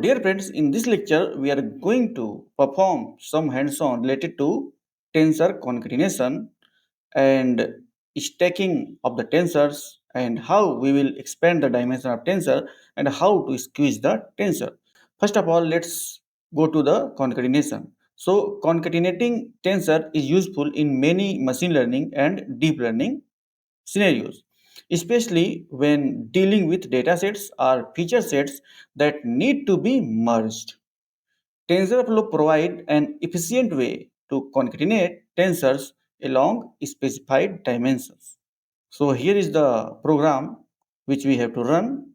Dear friends, in this lecture, we are going to perform some hands-on related to tensor concatenation and stacking of the tensors and how we will expand the dimension of tensor and how to squeeze the tensor. First of all, let's go to the concatenation. So, concatenating tensor is useful in many machine learning and deep learning scenarios, especially when dealing with datasets or feature sets that need to be merged. TensorFlow provides an efficient way to concatenate tensors along specified dimensions. So here is the program which we have to run,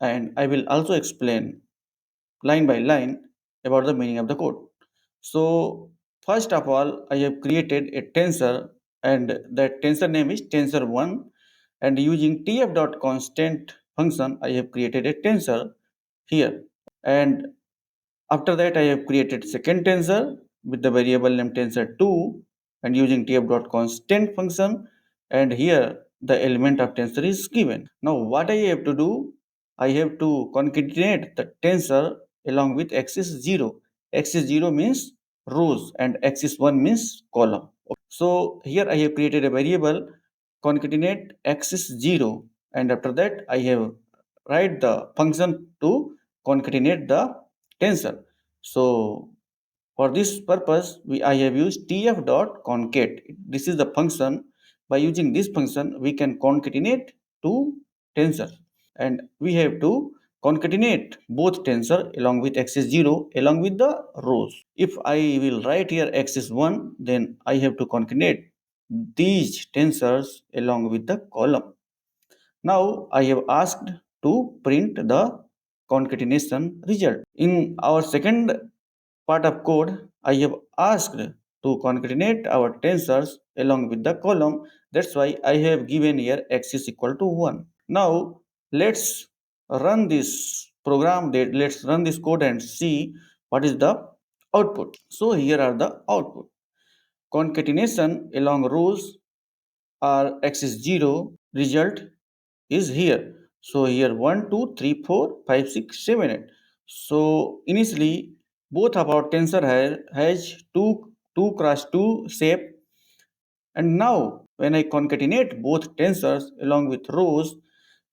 and I will also explain line by line about the meaning of the code. So first of all, I have created a tensor, and that tensor name is tensor1, and using tf.constant function I have created a tensor here. And after that I have created second tensor with the variable name tensor2 and using tf.constant function, and here the element of tensor is given. Now what I have to do, I have to concatenate the tensor along with axis 0. Axis 0 means rows and axis 1 means column. So here I have created a variable concatenate axis 0, and after that I have write the function to concatenate the tensor. So for this purpose I have used tf.concate. This is the function. By using this function we can concatenate two tensor, and we have to concatenate both tensor along with axis 0 along with the rows. If I will write here axis 1, then I have to concatenate these tensors along with the column. Now I have asked to print the concatenation result. In our second part of code, I have asked to concatenate our tensors along with the column. That's why I have given here x is equal to 1. Now let's run this program. Let's run this code and see what is the output. So here are the output. Concatenation along rows are x is 0, result is here. So here 1, 2, 3, 4, 5, 6, 7, 8. So initially both of our tensor has 2 cross 2 shape, and now when I concatenate both tensors along with rows,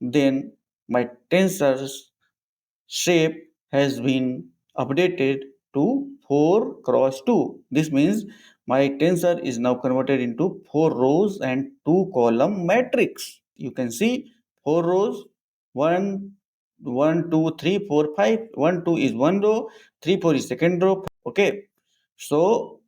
then my tensor's shape has been updated to 4 cross 2. This means my tensor is now converted into 4 rows and 2 column matrix. You can see 4 rows, 1, 1, 2, 3, 4, 5. 1, 2 is one row, 3, 4 is second row. Okay. So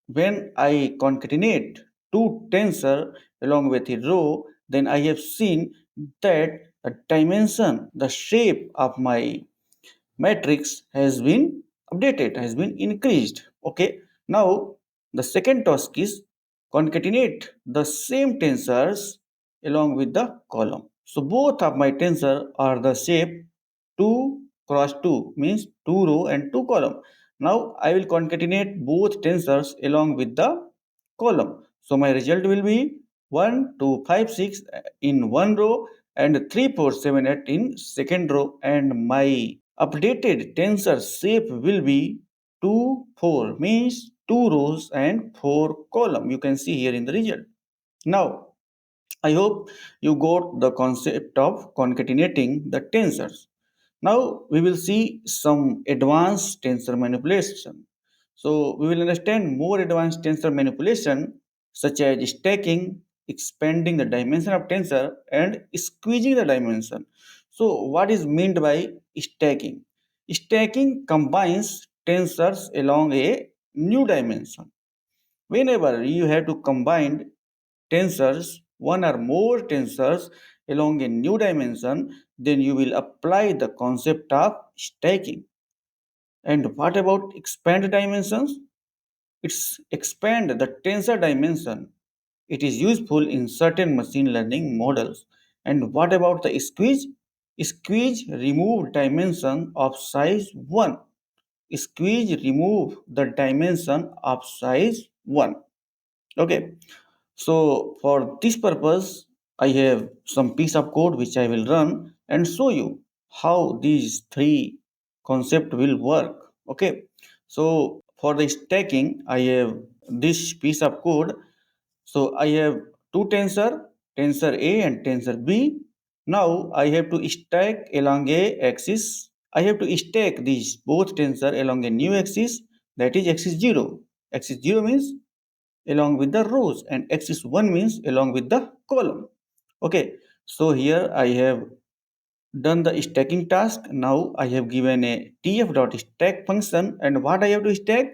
when I concatenate two tensor along with a row, then I have seen that the dimension, the shape of my matrix has been updated, has been increased. Okay. Now the second task is concatenate the same tensors along with the column. So both of my tensor are the shape 2 cross 2 means 2 row and 2 column. Now I will concatenate both tensors along with the column. So my result will be 1, 2, 5, 6 in one row and 3, 4, 7, 8 in second row, and my updated tensor shape will be 2, 4 means 2 rows and 4 column. You can see here in the result. Now I hope you got the concept of concatenating the tensors. Now we will see some advanced tensor manipulation. So we will understand more advanced tensor manipulation such as stacking, expanding the dimension of tensor, and squeezing the dimension. So what is meant by stacking? Stacking combines tensors along a new dimension. Whenever you have to combine tensors, one or more tensors along a new dimension, then you will apply the concept of stacking. And what about expand dimensions? It's expand the tensor dimension. It is useful in certain machine learning models. And what about the squeeze? Squeeze remove dimension of size 1. Squeeze remove the dimension of size 1. Okay. So for this purpose, I have some piece of code which I will run and show you how these three concept will work. Okay, so for the stacking I have this piece of code. So I have two tensor A and tensor B. Now I have to stack along a axis. I have to stack these both tensor along a new axis, that is axis 0. Axis 0 means along with the rows, and axis 1 means along with the column. Okay, so here I have done the stacking task. Now I have given a tf.stack function, and what I have to stack?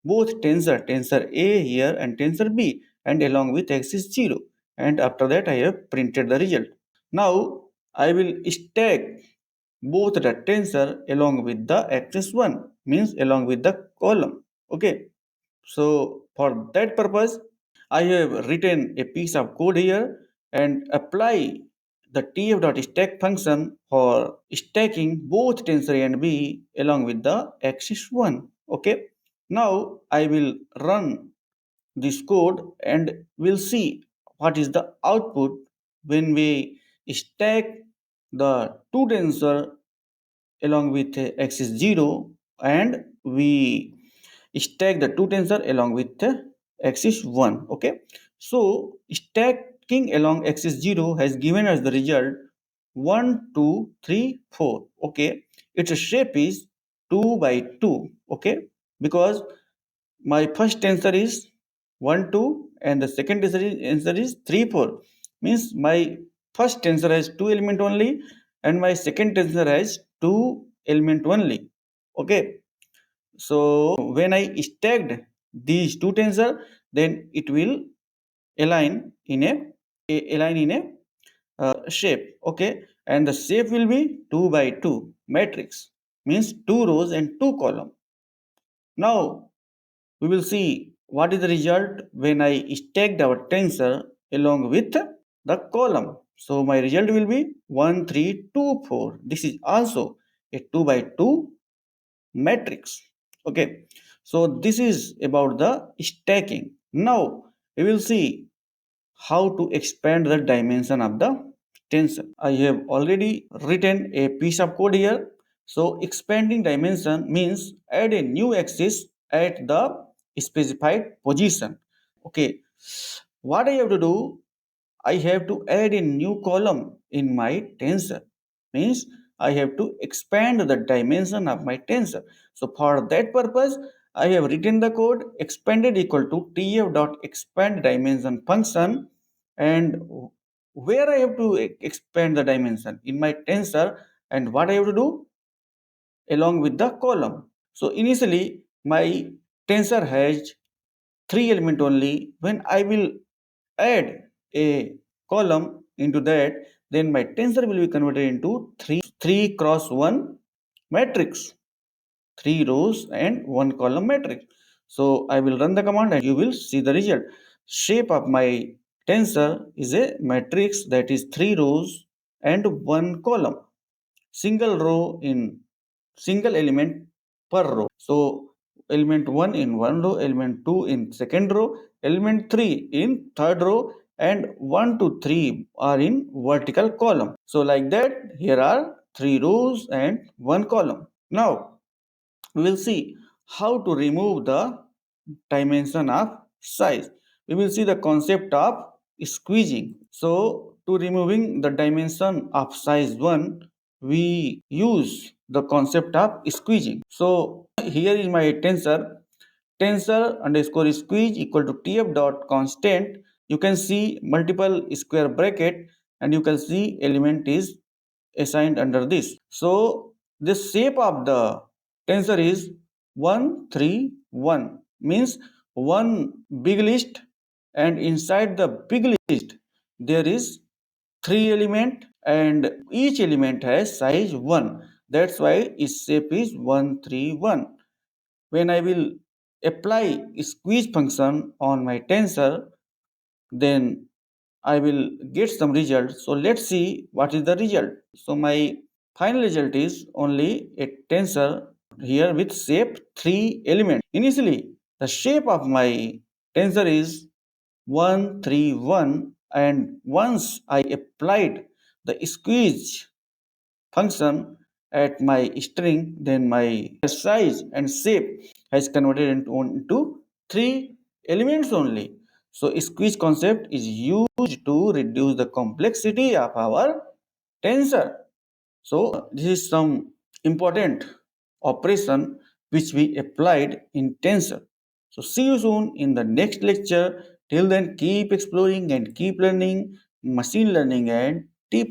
Both tensor A here and tensor B, and along with axis 0. And after that I have printed the result. Now I will stack both the tensor along with the axis 1, means along with the column. Okay, so for that purpose I have written a piece of code here and apply the tf.stack function for stacking both tensor A and B along with the axis 1. Okay, now I will run this code and we'll see what is the output when we stack the two tensor along with axis 0, and we stack the two tensor along with axis 1. Okay, so stacking along axis 0 has given us the result 1 2 3 4. Okay, its shape is 2 by 2. Okay, because my first tensor is 1 2 and the second tensor is 3 4, means my first tensor has two element only and my second tensor has two element only. Okay, so when I stacked these two tensor, then it will align in a shape. Okay, and the shape will be 2 by 2 matrix, means two rows and two column. Now we will see what is the result when I stacked our tensor along with the column. So my result will be 1 3 2 4. This is also a 2 by 2 matrix. Okay, so this is about the stacking. Now we will see how to expand the dimension of the tensor. I have already written a piece of code here. So expanding dimension means add a new axis at the specified position. Okay, what I have to do? I have to add a new column in my tensor. Means I have to expand the dimension of my tensor. So for that purpose, I have written the code expanded equal to tf.expand dimension function, and where I have to expand the dimension in my tensor, and what I have to do along with the column. So initially my tensor has three element only. When I will add a column into that, then my tensor will be converted into 3 cross 1 matrix, 3 rows and 1 column matrix. So I will run the command and you will see the result. Shape of my tensor is a matrix that is 3 rows and 1 column, single row in single element per row. So element 1 in one row, element 2 in second row, element 3 in third row, and 1 to 3 are in vertical column. So like that, here are 3 rows and 1 column. Now we will see how to remove the dimension of size. We will see the concept of squeezing. So to removing the dimension of size 1, we use the concept of squeezing. So here is my tensor underscore squeeze equal to tf dot constant. You can see multiple square bracket and you can see element is assigned under this. So the shape of the tensor is 1 3 1, means one big list, and inside the big list there is three element and each element has size 1. That's why its shape is 1 3 1. When I will apply squeeze function on my tensor, then I will get some result. So let's see what is the result. So my final result is only a tensor here with shape 3 elements. Initially, the shape of my tensor is 1 3 1, and once I applied the squeeze function at my string, then my size and shape has converted into three elements only. So squeeze concept is used to reduce the complexity of our tensor. So this is some important operation which we applied in tensor. So see you soon in the next lecture. Till then, keep exploring and keep learning machine learning and deep learning.